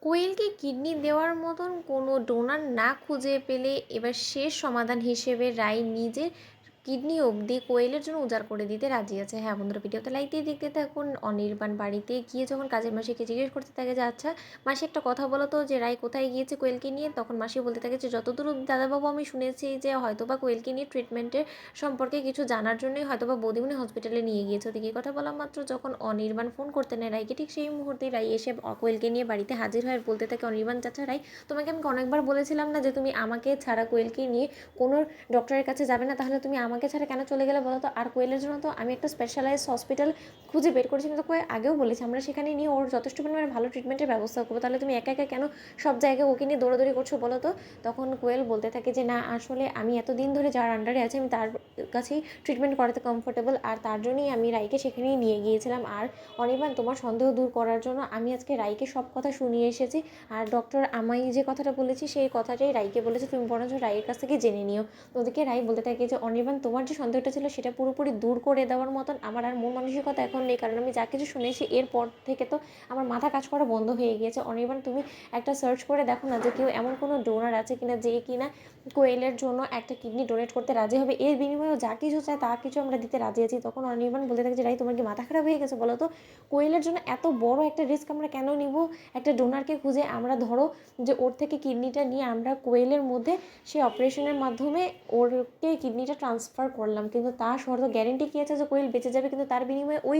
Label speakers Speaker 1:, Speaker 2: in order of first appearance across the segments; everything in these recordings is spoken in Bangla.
Speaker 1: কোয়েলকে কিডনি দেওয়ার মতন কোনো ডোনার না খুঁজে পেলে এবার শেষ সমাধান হিসেবে রাই নিজের কিডনি অবধি কোয়েলের জন্য উজাড় করে দিতে রাজি আছে। হ্যাঁ বন্ধুরা, ভিডিওতে লাইক দিয়ে দেখতে থাকুন। অনির্বাণ বাড়িতে গিয়ে যখন কাজের মাসিকে জিজ্ঞেস করতে থাকে যে আচ্ছা মাসি একটা কথা বলো তো, যে রাই কোথায় গিয়েছে কোয়েলকে নিয়ে, তখন মাসি বলতে থাকে যে যতদূর অবধি দাদাবাবু আমি শুনেছি যে হয়তোবা কোয়েলকে নিয়ে ট্রিটমেন্টের সম্পর্কে কিছু জানার জন্যই হয়তোবা বৌদিমণি হসপিটালে নিয়ে গিয়েছে। ওদিকে কথা বলা মাত্র যখন অনির্বাণ ফোন করতে নেয় রাইকে, ঠিক সেই মুহূর্তে রাই এসে কোয়েলকে নিয়ে বাড়িতে হাজির হয় আর বলতে থাকে অনির্বাণ চাচা রাই, তোমাকে আমি অনেকবার বলেছিলাম না যে তুমি আমাকে ছাড়া কোয়েলকে নিয়ে কোনো ডক্টরের কাছে যাবে না, তাহলে তুমি আমাকে ছাড়া কেন চলে গেলে বলো তো? আর কোয়েলের জন্য তো আমি একটা স্পেশালাইজড হসপিটাল খুঁজে বের করেছি, কিন্তু কোয়েল আগেও বলেছি আমরা সেখানে নিয়ে ওর যথেষ্ট পরিমাণে ভালো ট্রিটমেন্টের ব্যবস্থা করবো, তাহলে তুমি একা একা কেন সব জায়গায় ওকে নিয়ে দৌড়াদৌড়ি করছো বলো তো? তখন কোয়েল বলতে থাকে যে না, আসলে আমি এতদিন ধরে যার আন্ডারে আছি আমি তার কাছেই ট্রিটমেন্ট করাতে কমফোর্টেবল, আর তার জন্যই আমি রাইকে সেখানেই নিয়ে গিয়েছিলাম। আর অনির্বাণ, তোমার সন্দেহ দূর করার জন্য আমি আজকে রাইকে সব কথা শুনিয়ে এসেছি, আর ডক্টর আমায় যে কথাটা বলেছি সেই কথাটাই রাইকে বলেছে, তুমি বরঞ্চ রাইয়ের কাছ থেকে জেনে নিও। ওদিকে রাই বলতে থাকে যে অনির্বাণ, তোমার যে সন্দেহটা ছিল সেটা পুরোপুরি দূর করে দেওয়ার মতন আমার আর মন মানসিকতা এখন নেই, কারণ আমি যা কিছু শুনেছি এরপর থেকে তো আমার মাথা কাজ করা বন্ধ হয়ে গিয়েছে। অনির্বাণ, তুমি একটা সার্চ করে দেখো না যে কেউ এমন কোনো ডোনার আছে কিনা যে কিনা কোয়েলের জন্য একটা কিডনি ডোনেট করতে রাজি হবে, এর বিনিময়েও যা কিছু চায় তা কিছু আমরা দিতে রাজি আছি। তখন অনির্বাণ বলতে থাকে যে রাই, তোমার কি মাথা খারাপ হয়ে গেছে বলো তো? কোয়েলের জন্য এত বড় একটা রিস্ক আমরা কেন নিব? একটা ডোনারকে খুঁজে আমরা ধরো যে ওর থেকে কিডনিটা নিয়ে আমরা কোয়েলের মধ্যে সেই অপারেশনের মাধ্যমে ওরকে কিডনিটা ট্রান্সফার করলাম, কিন্তু তার শর্ত গ্যারেন্টি কী আছে যে কোয়েল বেঁচে যাবে, কিন্তু তার বিনিময়ে ওই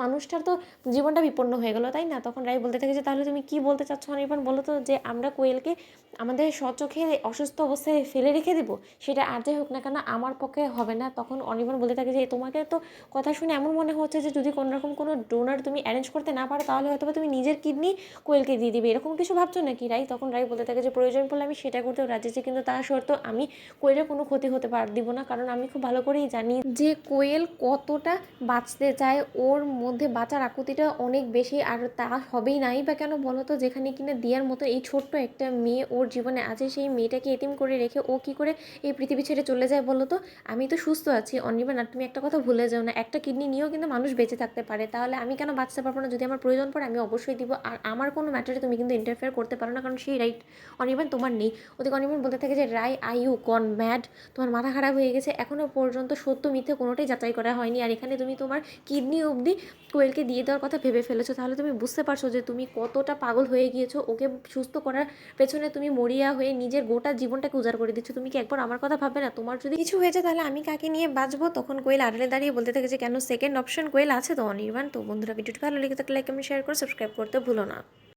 Speaker 1: মানুষটার তো জীবনটা বিপন্ন হয়ে গেলো, তাই না? তখন রাই বলতে থাকে যে তাহলে তুমি কি বলতে চাচ্ছ অনির্বাণ বলো তো, যে আমরা কোয়েলকে আমাদের স্বচোখে অসুস্থ অবস্থায় ফেলে রেখে দেবো? সেটা আর যাই হোক না কেন আমার পক্ষে হবে না। তখন অনির্বাণ বলতে থাকে যে তোমাকে তো কথা শুনে এমন মনে হচ্ছে যে যদি কোনোরকম কোনো ডোনার তুমি অ্যারেঞ্জ করতে না পারো তাহলে হয়তো তুমি নিজের কিডনি কোয়েলকে দিয়ে দিবে, এরকম কিছু ভাবছো নাকি রাই? তখন রাই বলতে থাকে যে প্রয়োজন পড়লে আমি সেটা করতেও রাজি আছি, কিন্তু তার শর্ত আমি কোয়েলের কোনো ক্ষতি হতে দিব না, কারণ আমি খুব ভালো করেই জানি যে কোয়েল কতটা বাঁচতে চায়, ওর মধ্যে বাঁচার আকুতিটা অনেক বেশি, আর তা হবেই নাই বা কেন বলো তো? যেখানে কিনা দিয়ার মতো এই ছোট্ট একটা মেয়ে ওর জীবনে আছে, সেই মেয়েটাকে এতিম করে রেখে ও কী করে এই পৃথিবী ছেড়ে চলে যায় বলো তো? আমি তো সুস্থ আছি অনির্বাণ, আর তুমি একটা কথা ভুলে যাও না, একটা কিডনি নিয়েও কিন্তু মানুষ বেঁচে থাকতে পারে, তাহলে আমি কেন বাঁচতে পারবো না? যদি আমার প্রয়োজন পড়ে আমি অবশ্যই দিব, আর আমার কোনো ম্যাটারে তুমি কিন্তু ইন্টারফেয়ার করতে পারো না, কারণ সেই রাইট অনির্বাণ তোমার নেই। ওদিকে অনির্বাণ বলতে থাকে যে রাই, আই ইউ গন ম্যাড? তোমার মাথা খারাপ হয়ে গেছে? এখনও পর্যন্ত সত্য মিথ্যে কোনোটাই যাচাই করা হয়নি, আর এখানে তুমি তোমার কিডনি অবধি কোয়েলকে দিয়ে দেওয়ার কথা ভেবে ফেলেছো, তাহলে তুমি বুঝতে পারছো যে তুমি কতটা পাগল হয়ে গিয়েছো? ওকে সুস্থ করার পেছনে তুমি মরিয়া হয়ে নিজের গোটা জীবনটাকে উজাড় করে দিচ্ছ। তুমি কি একবার আমার কথা ভাববে না? তোমার যদি কিছু হয়েছে তাহলে আমি কাকে নিয়ে বাঁচবো? তখন কোয়েল আড়ালে দাঁড়িয়ে বলতে থাকে যে কেন সেকেন্ড অপশন কোয়েল আছে তো অনির্বাণ। তো বন্ধুরা, ভিডিওটি ভালো লেগে থাকলে লাইক কমেন্ট শেয়ার করে সাবস্ক্রাইব করতে ভুলো না।